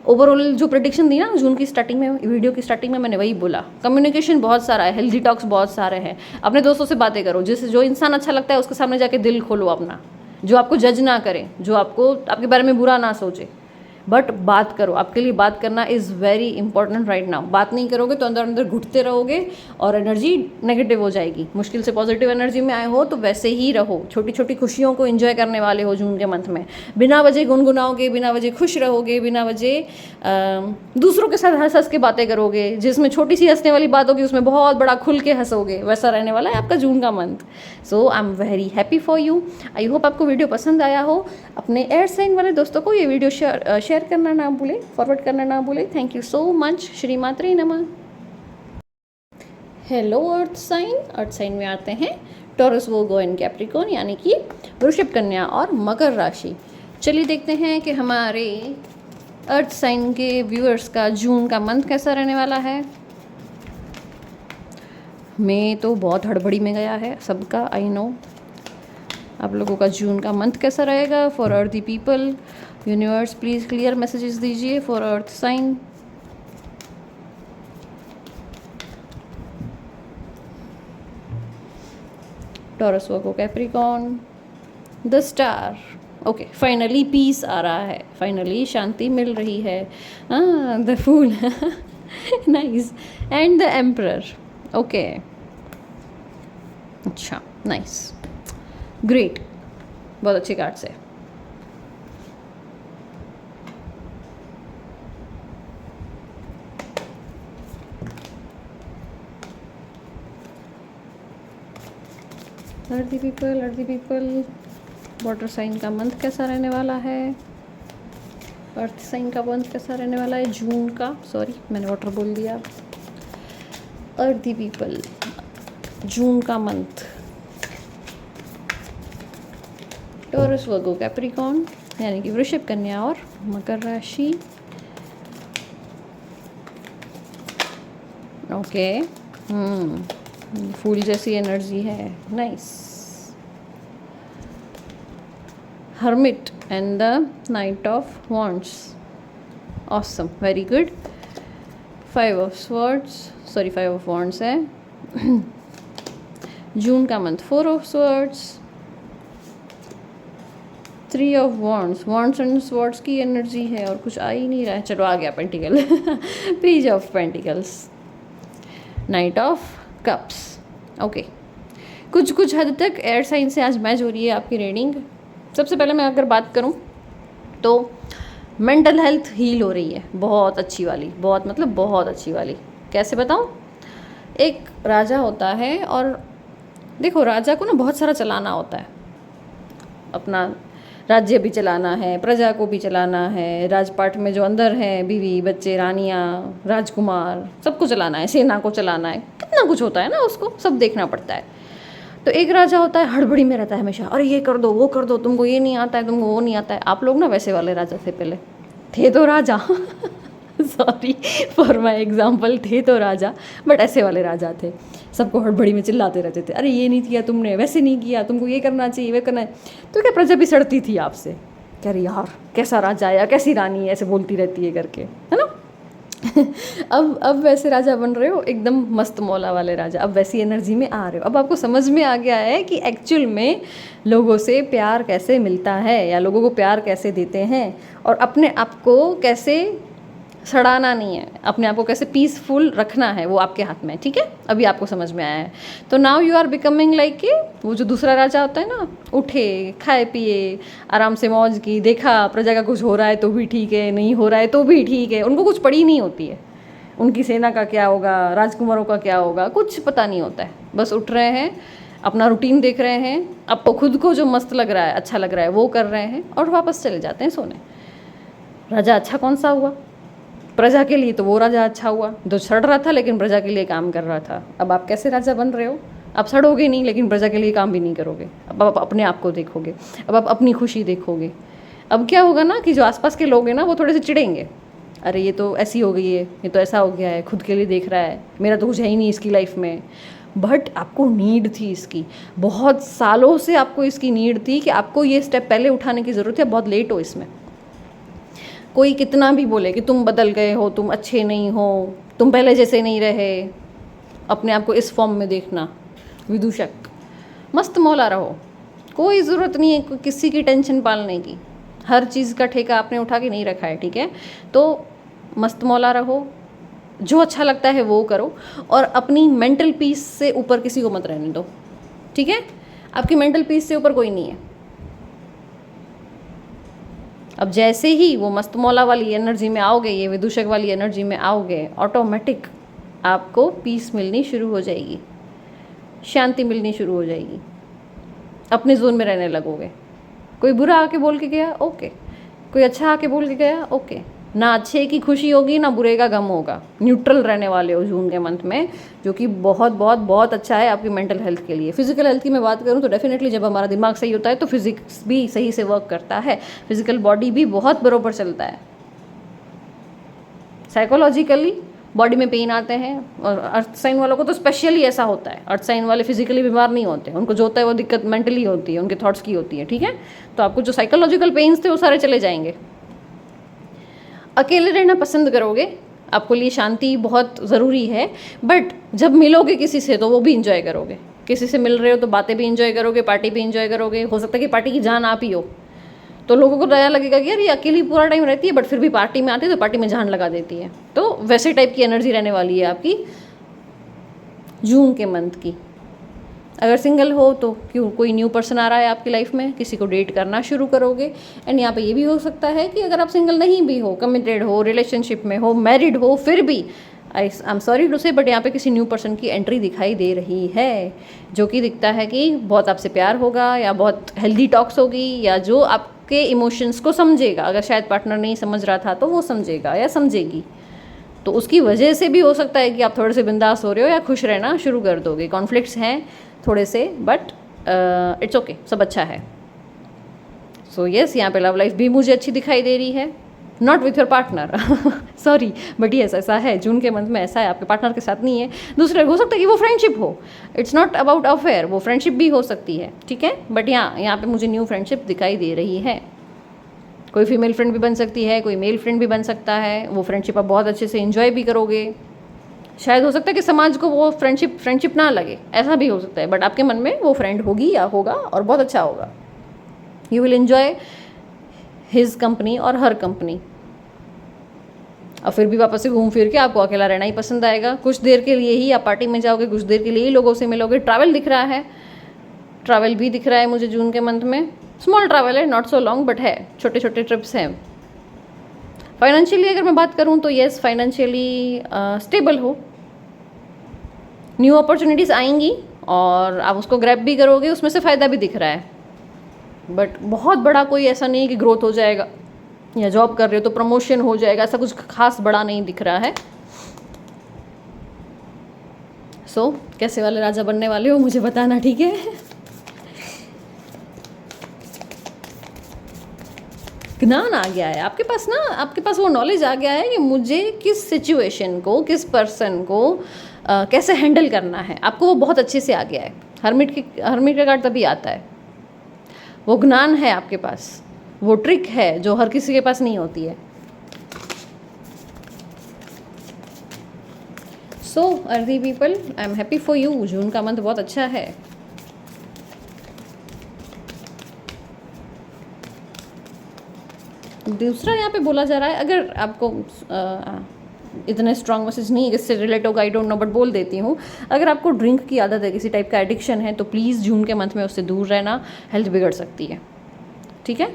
ओवरऑल जो प्रेडिक्शन दी ना जून की स्टार्टिंग में, वीडियो की स्टार्टिंग में मैंने वही बोला। कम्युनिकेशन बहुत सारा है, हेल्दी टॉक्स बहुत सारे हैं। अपने दोस्तों से बातें करो, जिससे जो इंसान अच्छा लगता है उसके सामने जाके दिल खोलो अपना, जो आपको जज ना करे, जो आपको आपके बारे में बुरा ना सोचे, बट बात करो। आपके लिए बात करना is very important right now. बात नहीं करोगे तो अंदर अंदर घुटते रहोगे और एनर्जी नेगेटिव हो जाएगी। मुश्किल से पॉजिटिव एनर्जी में आए हो तो वैसे ही रहो। छोटी छोटी खुशियों को एंजॉय करने वाले हो जून के मंथ में। बिना वजह गुनगुनाओगे, बिना वजह खुश रहोगे, बिना वजह दूसरों के साथ हंस हंस के बातें करोगे। जिसमें छोटी सी हंसने वाली बात होगी उसमें बहुत बड़ा खुल के हंसोगे। वैसा रहने वाला है आपका जून का month. So I am very happy for you. I hope आपको वीडियो पसंद आया हो। अपने एयर साइन वाले दोस्तों को ये वीडियो शेयर करना ना भूले, फॉरवर्ड करना ना भूले। Thank you so much. Shri मात्रे नमः। हेलो अर्थ साइन में आते हैं टॉरस, वर्गो एंड कैप्रिकॉर्न, यानी कि वृषभ, कन्या और मकर राशि। चलिए देखते हैं कि हमारे अर्थ साइन के व्यूअर्स का जून का मंथ कैसा रहने वाला है। मई तो बहुत हड़बड़ी में गया है सबका, आई नो। आप लोगों का जून का मंथ कैसा रहेगा for earth people. Universe please clear messages दीजिए for earth sign. Taurus, Virgo, Capricorn, the star. Okay, finally peace आ रहा है, फाइनली शांति मिल रही है। The fool nice. And the emperor. Okay, अच्छा, नाइस, ग्रेट, बहुत अच्छे कार्ड्स है। अर्थ पीपल, वाटर साइन का मंथ कैसा रहने वाला है। अर्थ साइन का मंथ कैसा रहने वाला है जून का। सॉरी, मैंने वाटर बोल दिया। अर्थ पीपल, जून का मंथ। टॉरस, वर्गो, कैप्रिकॉर्न, यानी कि वृषभ, कन्या और मकर राशि। ओके, फूल जैसी एनर्जी है, nice. Hermit and the night of wands, awesome, very good. 5 of wands है जून का month. 4 of swords, 3 of wands and swords की एनर्जी है और कुछ आ ही नहीं रहा है। चलो आ गया pentacle page of pentacles, night of cups. Okay, कुछ हद तक एयर साइन से आज मैच हो रही है आपकी रीडिंग। सबसे पहले मैं अगर बात करूं तो मेंटल हेल्थ हील हो रही है, बहुत अच्छी वाली, बहुत मतलब बहुत अच्छी वाली। कैसे बताऊं? एक राजा होता है और देखो राजा को ना बहुत सारा चलाना होता है, अपना राज्य भी चलाना है, प्रजा को भी चलाना है, राजपाट में जो अंदर हैं बीवी बच्चे रानियाँ राजकुमार सबको चलाना है, सेना को चलाना है, कितना कुछ होता है ना, उसको सब देखना पड़ता है। तो एक राजा होता है हड़बड़ी में रहता है हमेशा, अरे ये कर दो वो कर दो, तुमको ये नहीं आता है, तुमको वो नहीं आता है। आप लोग ना वैसे वाले राजा थे, पहले थे तो राजा सॉरी फॉर माई एग्जाम्पल, थे तो राजा बट ऐसे वाले राजा थे, सबको हड़बड़ी में चिल्लाते रहते थे, अरे ये नहीं किया तुमने, वैसे नहीं किया, तुमको ये करना चाहिए वे करना है। तो क्या प्रजा भी सड़ती थी आपसे, कह रही यार कैसा राजा या कैसी रानी ऐसे बोलती रहती है करके, है ना अब वैसे राजा बन रहे हो, एकदम मस्त मौला वाले राजा, अब वैसी एनर्जी में आ रहे हो। अब आपको समझ में आ गया है कि एक्चुअल में लोगों से प्यार कैसे मिलता है या लोगों को प्यार कैसे देते हैं, और अपने आप को कैसे सड़ाना नहीं है, अपने आप को कैसे पीसफुल रखना है, वो आपके हाथ में है। ठीक है, अभी आपको समझ में आया है। तो now you are becoming like कि वो जो दूसरा राजा होता है ना, उठे खाए पिए आराम से मौज की, देखा प्रजा का कुछ हो रहा है तो भी ठीक है, नहीं हो रहा है तो भी ठीक है, उनको कुछ पड़ी नहीं होती है, उनकी सेना का क्या होगा, राजकुमारों का क्या होगा, कुछ पता नहीं होता है। बस उठ रहे हैं, अपना रूटीन देख रहे हैं, आपको खुद को जो मस्त लग रहा है, अच्छा लग रहा है वो कर रहे हैं और वापस चले जाते हैं सोने। राजा अच्छा कौन सा हुआ? प्रजा के लिए तो वो राजा अच्छा हुआ जो सड़ रहा था लेकिन प्रजा के लिए काम कर रहा था। अब आप कैसे राजा बन रहे हो? आप सड़ोगे नहीं लेकिन प्रजा के लिए काम भी नहीं करोगे। अब आप अपने आप को देखोगे, अब आप अपनी खुशी देखोगे। अब क्या होगा ना कि जो आसपास के लोग हैं ना वो थोड़े से चिढ़ेंगे, अरे ये तो ऐसी हो गई है, ये तो ऐसा हो गया है, खुद के लिए देख रहा है, मेरा तो कुछ है ही नहीं इसकी लाइफ में। बट आपको नीड थी इसकी, बहुत सालों से आपको इसकी नीड थी कि आपको ये स्टेप पहले उठाने की ज़रूरत है। बहुत लेट हो इसमें। कोई कितना भी बोले कि तुम बदल गए हो, तुम अच्छे नहीं हो, तुम पहले जैसे नहीं रहे, अपने आप को इस फॉर्म में देखना, विदूषक। मस्त मौला रहो, कोई ज़रूरत नहीं है किसी की टेंशन पालने की। हर चीज़ का ठेका आपने उठा के नहीं रखा है, ठीक है? तो मस्त मौला रहो, जो अच्छा लगता है वो करो, और अपनी मेंटल पीस से ऊपर किसी को मत रहने दो, ठीक है? आपकी मेंटल पीस से ऊपर कोई नहीं है। अब जैसे ही वो मस्त मौला वाली एनर्जी में आओगे, ये विदूषक वाली एनर्जी में आओगे, ऑटोमेटिक आपको पीस मिलनी शुरू हो जाएगी, शांति मिलनी शुरू हो जाएगी, अपने जोन में रहने लगोगे। कोई बुरा आके बोल के गया, ओके, कोई अच्छा आके बोल के गया, ओके, ना अच्छे की खुशी होगी ना बुरे का गम होगा। न्यूट्रल रहने वाले हो जून के मंथ में, जो कि बहुत बहुत बहुत अच्छा है आपकी मेंटल हेल्थ के लिए। फिजिकल हेल्थ की मैं बात करूँ तो डेफिनेटली जब हमारा दिमाग सही होता है तो फिजिक्स भी सही से वर्क करता है, फिजिकल बॉडी भी बहुत बरोबर चलता है। साइकोलॉजिकली बॉडी में पेन आते हैं, और अर्थ साइन वालों को तो स्पेशली ऐसा होता है। अर्थ साइन वाले फिजिकली बीमार नहीं होते, उनको जो होता है वो दिक्कत मेंटली होती है, उनके थॉट्स की होती है, ठीक है? तो आपको जो साइकोलॉजिकल पेन्स थे वो सारे चले जाएंगे। अकेले रहना पसंद करोगे, आपको लिए शांति बहुत ज़रूरी है, बट जब मिलोगे किसी से तो वो भी इंजॉय करोगे। किसी से मिल रहे हो तो बातें भी इंजॉय करोगे, पार्टी भी इंजॉय करोगे। हो सकता है कि पार्टी की जान आप ही हो, तो लोगों को दया लगेगा कि यार ये अकेली पूरा टाइम रहती है बट फिर भी पार्टी में आती है तो पार्टी में जान लगा देती है। तो वैसे टाइप की एनर्जी रहने वाली है आपकी जून के मंथ की। अगर सिंगल हो तो क्यों, कोई न्यू पर्सन आ रहा है आपकी लाइफ में, किसी को डेट करना शुरू करोगे। एंड यहाँ पे ये भी हो सकता है कि अगर आप सिंगल नहीं भी हो, कमिटेड हो, रिलेशनशिप में हो, मैरिड हो, फिर भी आई एम सॉरी टू से बट यहाँ पे किसी न्यू पर्सन की एंट्री दिखाई दे रही है, जो कि दिखता है कि बहुत आपसे प्यार होगा, या बहुत हेल्दी टॉक्स होगी, या जो आपके इमोशंस को समझेगा। अगर शायद पार्टनर नहीं समझ रहा था तो वो समझेगा या समझेगी, तो उसकी वजह से भी हो सकता है कि आप थोड़े से बिंदास हो रहे हो या खुश रहना शुरू कर दोगे। कॉन्फ्लिक्ट्स हैं थोड़े से, बट इट्स ओके, सब अच्छा है। सो यस, यहाँ पे लव लाइफ भी मुझे अच्छी दिखाई दे रही है, not with your partner sorry, but yes ऐसा है, जून के मंथ में ऐसा है, आपके पार्टनर के साथ नहीं है। दूसरे हो सकता है कि वो फ्रेंडशिप हो, इट्स नॉट अबाउट अफेयर, वो फ्रेंडशिप भी हो सकती है, ठीक है? बट यहाँ पे मुझे न्यू फ्रेंडशिप दिखाई दे रही है। कोई फीमेल फ्रेंड भी बन सकती है, कोई मेल फ्रेंड भी बन सकता है। वो फ्रेंडशिप आप बहुत अच्छे से एंजॉय भी करोगे। शायद हो सकता है कि समाज को वो फ्रेंडशिप ना लगे, ऐसा भी हो सकता है, बट आपके मन में वो फ्रेंड होगी या होगा और बहुत अच्छा होगा। You will enjoy his company और हर कंपनी। और फिर भी वापस से घूम फिर के आपको अकेला रहना ही पसंद आएगा। कुछ देर के लिए ही आप पार्टी में जाओगे, कुछ देर के लिए ही लोगों से मिलोगे। ट्रैवल दिख रहा है, ट्रैवल भी दिख रहा है मुझे जून के मंथ में। स्मॉल ट्रैवल है, नॉट सो लॉन्ग, बट है, छोटे छोटे ट्रिप्स हैं। फाइनेंशियली अगर मैं बात करूँ तो येस, फाइनेंशियली स्टेबल हो, न्यू अपॉर्चुनिटीज़ आएंगी और आप उसको ग्रैब भी करोगे, उसमें से फ़ायदा भी दिख रहा है। बट बहुत बड़ा कोई ऐसा नहीं है कि ग्रोथ हो जाएगा, या जॉब कर रहे हो तो प्रमोशन हो जाएगा, ऐसा कुछ खास बड़ा नहीं दिख रहा है। सो कैसे वाले राजा बनने वाले हो मुझे बताना, ठीक है? ज्ञान आ गया है आपके पास ना, आपके पास वो नॉलेज आ गया है कि मुझे किस सिचुएशन को, किस पर्सन को कैसे हैंडल करना है। आपको वो बहुत अच्छे से आ गया है। हर्मिट का कार्ड तभी आता है, वो ज्ञान है आपके पास, वो ट्रिक है जो हर किसी के पास नहीं होती है। So earthy people, I am happy for you. June का मंथ बहुत अच्छा है। दूसरा यहाँ पे बोला जा रहा है, अगर आपको इतना स्ट्रॉन्ग मैसेज नहीं है किससे रिलेट होगा, आई डोंट नो, बट बोल देती हूँ। अगर आपको ड्रिंक की आदत है, किसी टाइप का एडिक्शन है, तो प्लीज़ जून के मंथ में उससे दूर रहना, हेल्थ बिगड़ सकती है, ठीक है?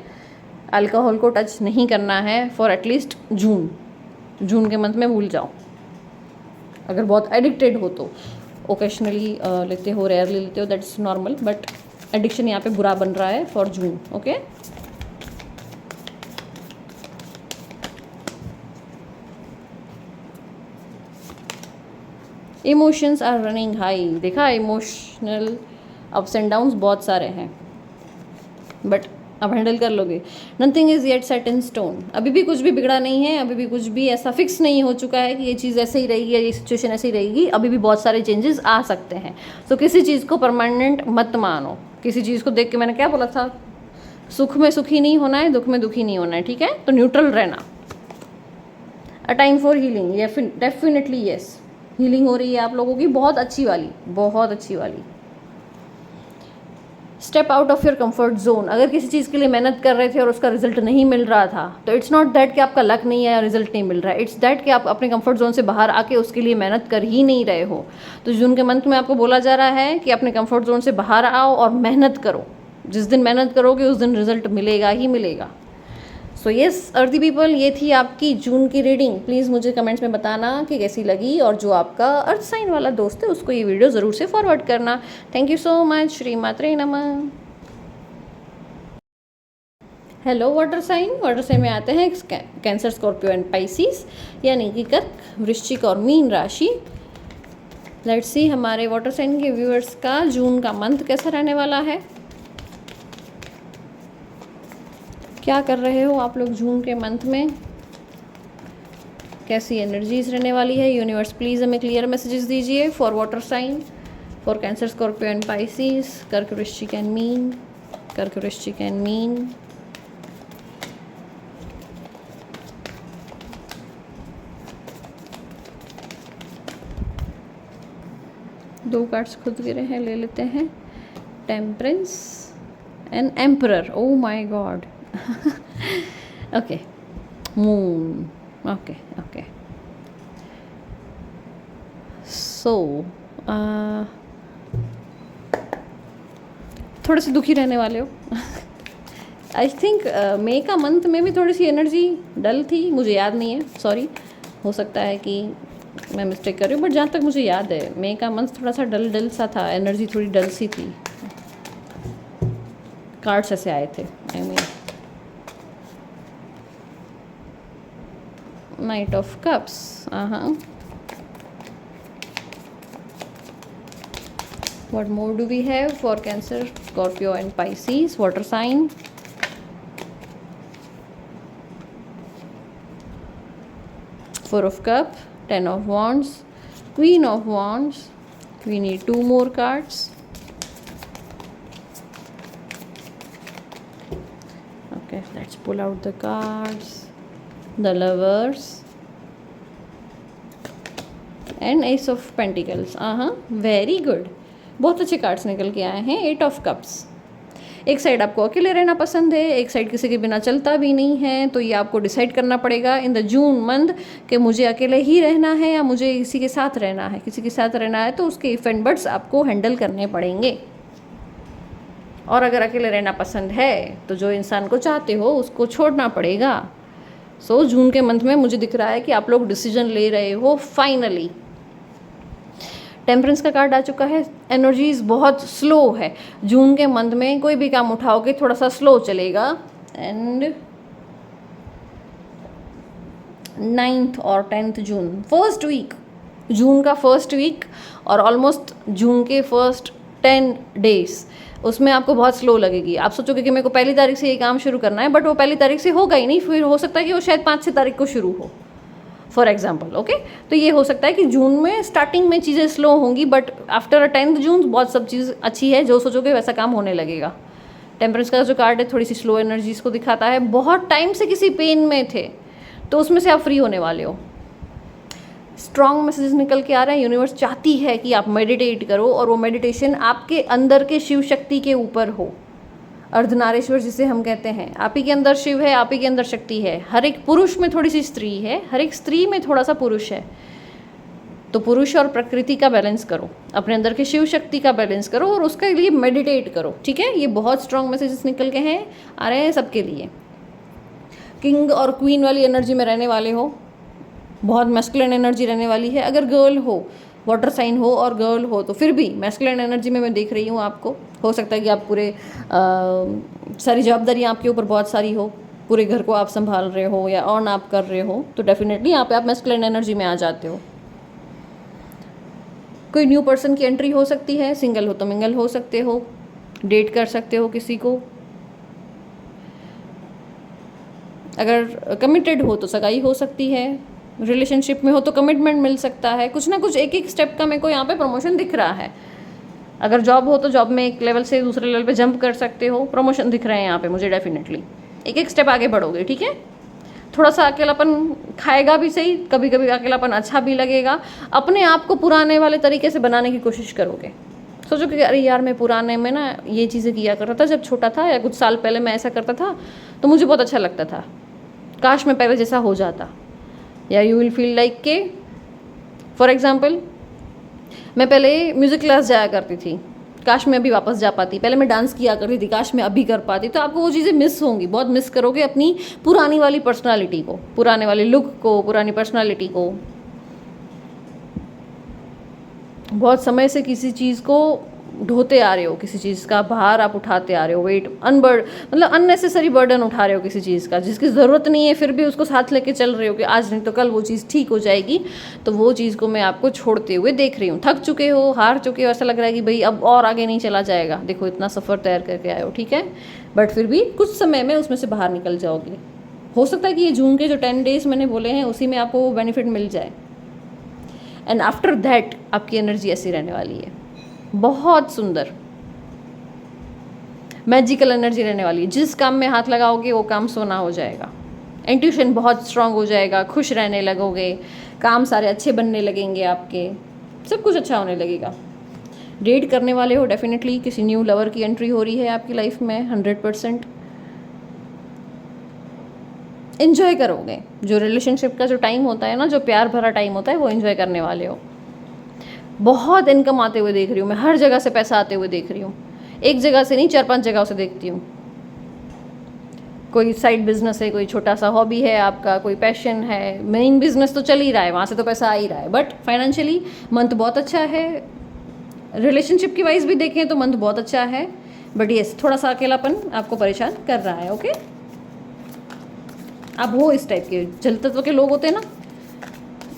अल्कोहल को टच नहीं करना है फॉर एटलीस्ट जून के मंथ में भूल जाओ। अगर बहुत एडिक्टेड हो तो ओकेशनली लेते हो, रेयरली लेते हो, दैट्स नॉर्मल, बट एडिक्शन यहाँ पे बुरा बन रहा है for June, okay? Emotions are running high. देखा, इमोशनल अप्स एंड डाउन्स बहुत सारे हैं, बट आप हैंडल कर लोगे। Nothing is yet set in stone, अभी भी कुछ भी बिगड़ा नहीं है, अभी भी कुछ भी ऐसा फिक्स नहीं हो चुका है कि ये चीज़ ऐसे ही रहेगी या ये सिचुएशन ऐसे ही रहेगी, अभी भी बहुत सारे चेंजेस आ सकते हैं। सो किसी चीज़ को परमानेंट मत मानो। किसी चीज़ को देख के मैंने क्या बोला था, सुख में सुखी नहीं होना है, दुख में दुखी नहीं होना है, ठीक है। तो न्यूट्रल रहना। अ टाइम फॉर हीलिंग, ये डेफिनेटली यस, हीलिंग हो रही है आप लोगों की, बहुत अच्छी वाली, बहुत अच्छी वाली। Step out of your comfort zone, अगर किसी चीज़ के लिए मेहनत कर रहे थे और उसका रिजल्ट नहीं मिल रहा था, तो इट्स नॉट दैट कि आपका लक नहीं है या रिजल्ट नहीं मिल रहा है, इट्स दैट कि आप अपने कंफर्ट जोन से बाहर आके उसके लिए मेहनत कर ही नहीं रहे हो। तो जून के मंथ में आपको बोला जा रहा है कि अपने कंफर्ट जोन से बाहर आओ और मेहनत करो। जिस दिन मेहनत करोगे उस दिन रिजल्ट मिलेगा ही मिलेगा। सो येस अर्दी पीपल, ये थी आपकी जून की रीडिंग। प्लीज़ मुझे कमेंट्स में बताना कि कैसी लगी, और जो आपका अर्थ साइन वाला दोस्त है उसको ये वीडियो ज़रूर से फॉरवर्ड करना। Thank you so much. Shri मात्रे नमः। Hello water sign, water sign में आते हैं कैंसर, स्कॉर्पियो एंड पाइसिस, यानी कि कर्क, वृश्चिक और मीन राशि। लेट्स सी हमारे वाटर साइन के व्यूअर्स का जून का मंथ कैसा रहने वाला है। क्या कर रहे हो आप लोग जून के मंथ में, कैसी एनर्जीज रहने वाली है। यूनिवर्स प्लीज़ हमें क्लियर मैसेजेस दीजिए for water sign, for cancer, Scorpio and Pisces, कर्क, वृश्चिक एंड मीन, कर्क, वृश्चिक एंड मीन। दो कार्ड्स खुद गिरे हैं, ले लेते हैं। Temperance and emperor, oh my god. Okay, moon, okay okay. So थोड़े से दुखी रहने वाले हो। आई थिंक मई का मंथ में भी थोड़ी सी एनर्जी डल थी, मुझे याद नहीं है, सॉरी, हो सकता है कि मैं मिस्टेक कर रही हूँ, बट जहाँ तक मुझे याद है मई का मंथ थोड़ा सा डल सा था, एनर्जी थोड़ी डल सी थी। कार्ड्स ऐसे आए थे, I mean night of cups, what more do we have for Cancer, Scorpio and Pisces water sign? Four of Cups, Ten of Wands, Queen of Wands. We need two more cards. Okay, let's pull out the cards. The Lovers and Ace of Pentacles. Very good. बहुत अच्छे कार्ड्स निकल के आए हैं। एट ऑफ कप्स, एक साइड आपको अकेले रहना पसंद है, एक साइड किसी के बिना चलता भी नहीं है, तो ये आपको डिसाइड करना पड़ेगा इन द जून मंथ कि मुझे अकेले ही रहना है या मुझे किसी के साथ रहना है। किसी के साथ रहना है तो उसके इफेक्ट बट्स आपको हैंडल करने पड़ेंगे, और अगर अकेले रहना पसंद है तो जो इंसान को चाहते हो उसको छोड़ना पड़ेगा। सो जून के मंथ में मुझे दिख रहा है कि आप लोग डिसीजन ले रहे हो फाइनली। टेम्परेंस का कार्ड आ चुका है। एनर्जीज बहुत स्लो है जून के मंथ में, कोई भी काम उठाओगे थोड़ा सा स्लो चलेगा। एंड 9th और 10th जून, फर्स्ट वीक, जून का फर्स्ट वीक और ऑलमोस्ट जून के फर्स्ट 10 डेज, उसमें आपको बहुत स्लो लगेगी। आप सोचोगे कि मेरे को पहली तारीख से ये काम शुरू करना है, बट वो पहली तारीख से होगा ही नहीं, फिर हो सकता है कि वो शायद 5-6 तारीख को शुरू हो, फॉर एग्जाम्पल। ओके, तो ये हो सकता है कि जून में स्टार्टिंग में चीज़ें स्लो होंगी, बट आफ्टर 10th जून बहुत सब चीज़ अच्छी है, जो सोचोगे वैसा काम होने लगेगा। टेम्परेंस का जो कार्ड है थोड़ी सी स्लो एनर्जीज को दिखाता है। बहुत टाइम से किसी पेन में थे तो उसमें से आप फ्री होने वाले हो। स्ट्रॉन्ग मैसेजेस निकल के आ रहे हैं। यूनिवर्स चाहती है कि आप मेडिटेट करो, और वो मेडिटेशन आपके अंदर के शिव शक्ति के ऊपर हो। अर्धनारीश्वर जिसे हम कहते हैं, आप ही के अंदर शिव है, आप ही के अंदर शक्ति है। हर एक पुरुष में थोड़ी सी स्त्री है, हर एक स्त्री में थोड़ा सा पुरुष है। तो पुरुष और प्रकृति का बैलेंस करो, अपने अंदर के शिव शक्ति का बैलेंस करो, और उसके लिए मेडिटेट करो, ठीक है। ये बहुत स्ट्रॉन्ग मैसेजेस निकल के हैं, आ रहे हैं सबके लिए। किंग और क्वीन वाली एनर्जी में रहने वाले हो, बहुत मैस्कुलिन एनर्जी रहने वाली है। अगर गर्ल हो, वाटर साइन हो और गर्ल हो, तो फिर भी मैस्कुलिन एनर्जी में मैं देख रही हूँ आपको। हो सकता है कि आप पूरे सारी जवाबदारियाँ आपके ऊपर बहुत सारी हो, पूरे घर को आप संभाल रहे हो या अर्न आप कर रहे हो, तो डेफिनेटली यहाँ पे आप मैस्कुलिन एनर्जी में आ जाते हो। कोई न्यू पर्सन की एंट्री हो सकती है, सिंगल हो तो मिंगल हो सकते हो, डेट कर सकते हो किसी को। अगर कमिटेड हो तो सगाई हो सकती है, रिलेशनशिप में हो तो कमिटमेंट मिल सकता है, कुछ ना कुछ एक एक स्टेप का मेरे को यहाँ पे प्रमोशन दिख रहा है। अगर जॉब हो तो जॉब में एक लेवल से दूसरे लेवल पे जंप कर सकते हो, प्रमोशन दिख रहे हैं यहाँ पे मुझे डेफिनेटली। एक एक स्टेप आगे बढ़ोगे, ठीक है। थोड़ा सा अकेलापन खाएगा भी सही, कभी कभी अकेलापन अच्छा भी लगेगा। अपने आप को पुराने वाले तरीके से बनाने की कोशिश करोगे। सोचो कि अरे यार मैं पुराने में ना ये चीज़ें किया करता था जब छोटा था, या कुछ साल पहले मैं ऐसा करता था तो मुझे बहुत अच्छा लगता था, काश मैं पहले जैसा हो जाता। या यू विल फील लाइक के फॉर एग्जाम्पल मैं पहले म्यूज़िक क्लास जाया करती थी, काश मैं अभी वापस जा पाती। पहले मैं डांस किया करती थी, काश मैं अभी कर पाती। तो आपको वो चीज़ें मिस होंगी, बहुत मिस करोगे अपनी पुरानी वाली पर्सनालिटी को, पुराने वाले लुक को, पुरानी पर्सनालिटी को। बहुत समय से किसी चीज़ को ढोते आ रहे हो, किसी चीज़ का भार आप उठाते आ रहे हो, वेट मतलब अननेसेसरी बर्डन उठा रहे हो किसी चीज़ का जिसकी ज़रूरत नहीं है, फिर भी उसको साथ लेके चल रहे हो कि आज नहीं तो कल वो चीज़ ठीक हो जाएगी। तो वो चीज़ को मैं आपको छोड़ते हुए देख रही हूँ। थक चुके हो, हार चुके हो, ऐसा लग रहा है कि भाई अब और आगे नहीं चला जाएगा। देखो इतना सफ़र तैयार करके आए हो, ठीक है, बट फिर भी कुछ समय में उसमें से बाहर निकल जाओगे। हो सकता है कि ये जून के जो 10 डेज़ मैंने बोले हैं उसी में आपको वो बेनिफिट मिल जाए। एंड आफ्टर दैट आपकी एनर्जी ऐसी रहने वाली है, बहुत सुंदर मैजिकल एनर्जी रहने वाली है। जिस काम में हाथ लगाओगे वो काम सोना हो जाएगा। इंट्यूशन बहुत स्ट्रांग हो जाएगा, खुश रहने लगोगे, काम सारे अच्छे बनने लगेंगे, आपके सब कुछ अच्छा होने लगेगा। डेट करने वाले हो, डेफिनेटली किसी न्यू लवर की एंट्री हो रही है आपकी लाइफ में, 100%। इन्जॉय करोगे जो रिलेशनशिप का जो टाइम होता है ना, जो प्यार भरा टाइम होता है, वो इन्जॉय करने वाले हो। बहुत इनकम आते हुए देख रही हूँ मैं, हर जगह से पैसा आते हुए देख रही हूँ, एक जगह से नहीं 4-5 जगहों से देखती हूँ। कोई साइड बिजनेस है, कोई छोटा सा हॉबी है आपका, कोई पैशन है, मेन बिजनेस तो चल ही रहा है, वहाँ से तो पैसा आ ही रहा है, बट फाइनेंशियली मंथ बहुत अच्छा है। रिलेशनशिप की वाइज भी देखें तो मंथ बहुत अच्छा है, बट येस थोड़ा सा अकेलापन आपको परेशान कर रहा है। ओके, आप हो इस टाइप के जल तत्व के लोग होते हैं ना,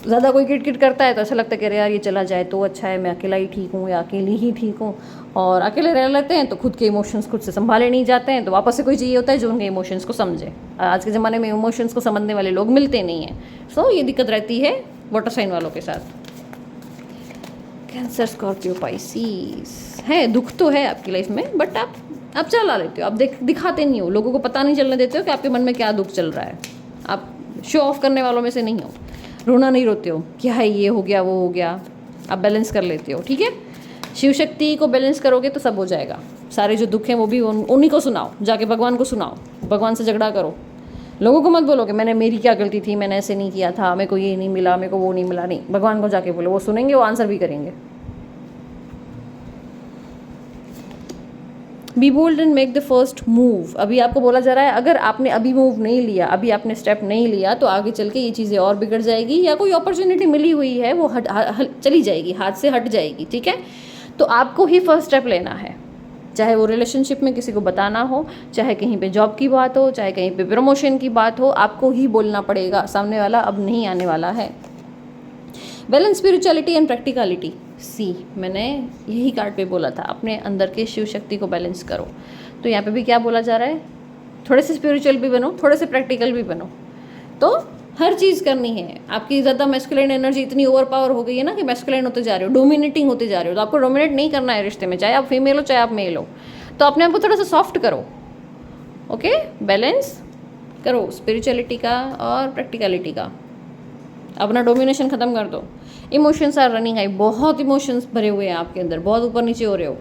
ज़्यादा कोई किट किट करता है तो ऐसा लगता है कि अरे यार ये चला जाए तो अच्छा है, मैं अकेला ही ठीक हूँ या अकेली ही ठीक हूँ। और अकेले रह लेते हैं तो खुद के इमोशंस खुद से संभाले नहीं जाते हैं, तो वापस से कोई चाहिए होता है जो उनके इमोशंस को समझे। आज के ज़माने में इमोशंस को समझने वाले लोग मिलते नहीं हैं। सो ये दिक्कत रहती है वाटर साइन वालों के साथ। कैंसर, स्कॉर्पियो, पाइसिस है, दुख तो है आपकी लाइफ में, बट आप चला लेते हो, आप दिखाते नहीं हो, लोगों को पता नहीं चलने देते हो कि आपके मन में क्या दुख चल रहा है। आप शो ऑफ करने वालों में से नहीं हो, रोना नहीं रोते हो, क्या है ये हो गया वो हो गया, आप बैलेंस कर लेते हो, ठीक है। शिव शक्ति को बैलेंस करोगे तो सब हो जाएगा। सारे जो दुख हैं वो भी उन्हीं को सुनाओ, जाके भगवान को सुनाओ, भगवान से झगड़ा करो। लोगों को मत बोलो कि मैंने मेरी क्या गलती थी, मैंने ऐसे नहीं किया था, मेरे को ये नहीं मिला, मेरे को वो नहीं मिला, नहीं, भगवान को जाके बोलो, वो सुनेंगे, वो आंसर भी करेंगे। Be bold and make the first move. अभी आपको बोला जा रहा है अगर आपने अभी मूव नहीं लिया, अभी आपने स्टेप नहीं लिया, तो आगे चल के ये चीज़ें और बिगड़ जाएगी, या कोई अपॉर्चुनिटी मिली हुई है वो चली जाएगी, हाथ से हट जाएगी, ठीक है। तो आपको ही फर्स्ट स्टेप लेना है, चाहे वो रिलेशनशिप में किसी को बताना हो, चाहे कहीं पे जॉब की बात हो, चाहे कहीं पे प्रमोशन की बात हो, आपको ही बोलना पड़ेगा, सामने वाला अब नहीं आने वाला है। बैलेंस स्पिरिचुअलिटी एंड प्रैक्टिकलिटी, सी मैंने यही कार्ड पे बोला था, अपने अंदर के शिव शक्ति को बैलेंस करो। तो यहाँ पे भी क्या बोला जा रहा है, थोड़े से स्पिरिचुअल भी बनो, थोड़े से प्रैक्टिकल भी बनो। तो हर चीज़ करनी है। आपकी ज़्यादा मैस्कुलिन एनर्जी इतनी ओवर पावर हो गई है ना कि मैस्कुलिन होते जा रहे हो, डोमिनेटिंग होते जा रहे हो। तो आपको डोमिनेट नहीं करना है रिश्ते में, चाहे आप फीमेल हो चाहे आप मेल हो। तो अपने आप को थोड़ा सा सॉफ्ट करो, ओके, बैलेंस करो स्पिरिचुअलिटी का और प्रैक्टिकलिटी का, अपना डोमिनेशन ख़त्म कर दो। इमोशंस आर रनिंग हाई, बहुत इमोशंस भरे हुए हैं आपके अंदर, बहुत ऊपर नीचे हो रहे हो,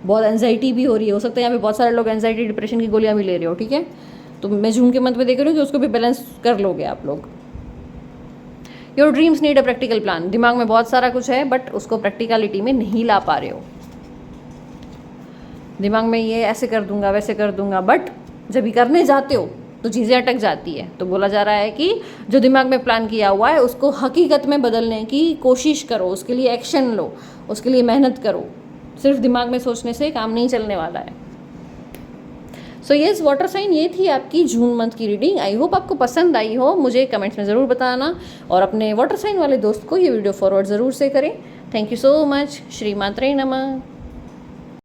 बहुत एंजाइटी भी हो रही है। हो सकता है यहाँ पे बहुत सारे लोग एंजाइटी डिप्रेशन की गोलियाँ भी ले रहे हो, ठीक है। तो मैं जून के मंथ में देख रही हूँ कि उसको भी बैलेंस कर लोगे आप लोग। Your dreams need a practical plan, दिमाग में बहुत सारा कुछ है बट उसको प्रैक्टिकलिटी में नहीं ला पा रहे हो। दिमाग में ये ऐसे कर दूंगा वैसे कर दूंगा, बट जब ये करने जाते हो तो चीज़ें अटक जाती है। तो बोला जा रहा है कि जो दिमाग में प्लान किया हुआ है उसको हकीकत में बदलने की कोशिश करो, उसके लिए एक्शन लो, उसके लिए मेहनत करो। सिर्फ दिमाग में सोचने से काम नहीं चलने वाला है। सो येस वाटर साइन, ये थी आपकी जून मंथ की रीडिंग। आई होप आपको पसंद आई हो, मुझे कमेंट्स में ज़रूर बताना, और अपने वाटर साइन वाले दोस्त को ये वीडियो फॉरवर्ड ज़रूर से करें। Thank you so much. Shri मात्रे नमः।